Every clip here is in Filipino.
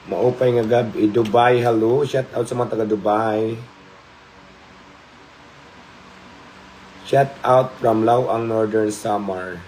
Maupay nga gabi. Dubai, hello. Shout out sa mga taga Dubai. Shout out from Lawang Northern Samar.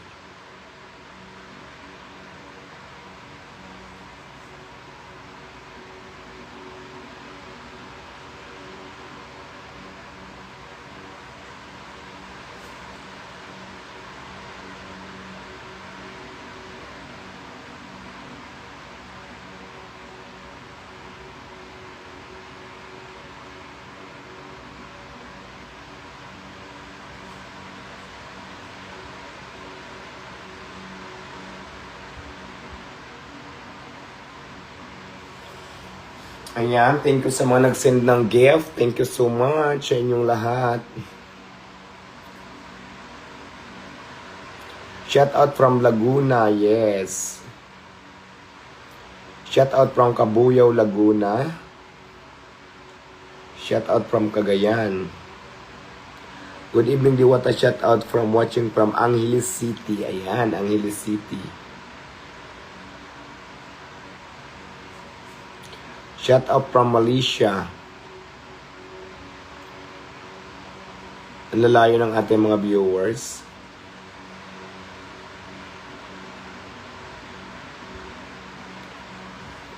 Ayan, thank you sa mga nag-send ng gift. Thank you so much sa inyong lahat. Shout out from Laguna, yes. Shout out from Cabuyao, Laguna. Shout out from Cagayan. Good evening, Diwata. Shout out from watching from Angeles City. Ayan, Angeles City. Shout out from Malaysia. Ang lalayo ng ating mga viewers.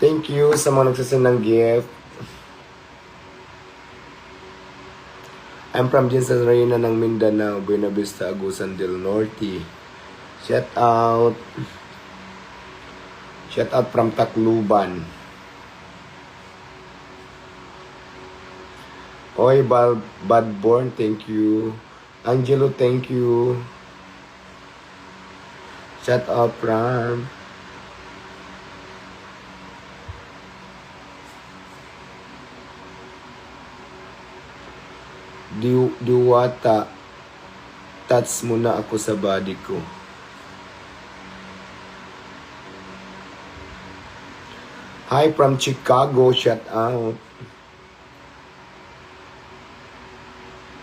Thank you sa mga nagsasend ng gift. I'm from Jensen Reyna ng Mindanao, Buena Vista, Agusan del Norte. Shout out. Shout out from Tacloban. Oy, Badborn, thank you. Angelo, thank you. Shout out from Diwata. Touch muna ako sa body ko. Hi from Chicago, shout out.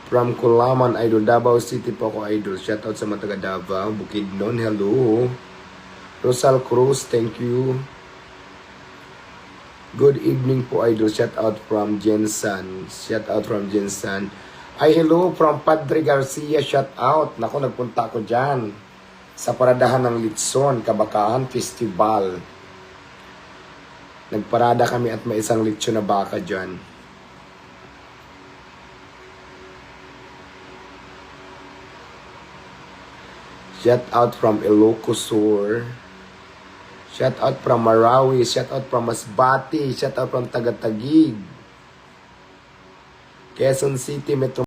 From Kulaman, Idol. Davao City po ako, Idol. Shoutout sa mga taga Davao. Bukidnon, hello. Rosal Cruz, thank you. Good evening po, Idol. Shoutout from Jensen. Shoutout from Jensen. Ay, hello from Padre Garcia. Shoutout. Naku, nagpunta ako dyan. Sa paradahan ng Litson, Kabakahan Festival. Nagparada kami at may isang litson na baka dyan. Shout out from Ilocos Sur. Shout out from Marawi. Shout out from Masbate. Shout out from Tagatagig. Quezon City, Metro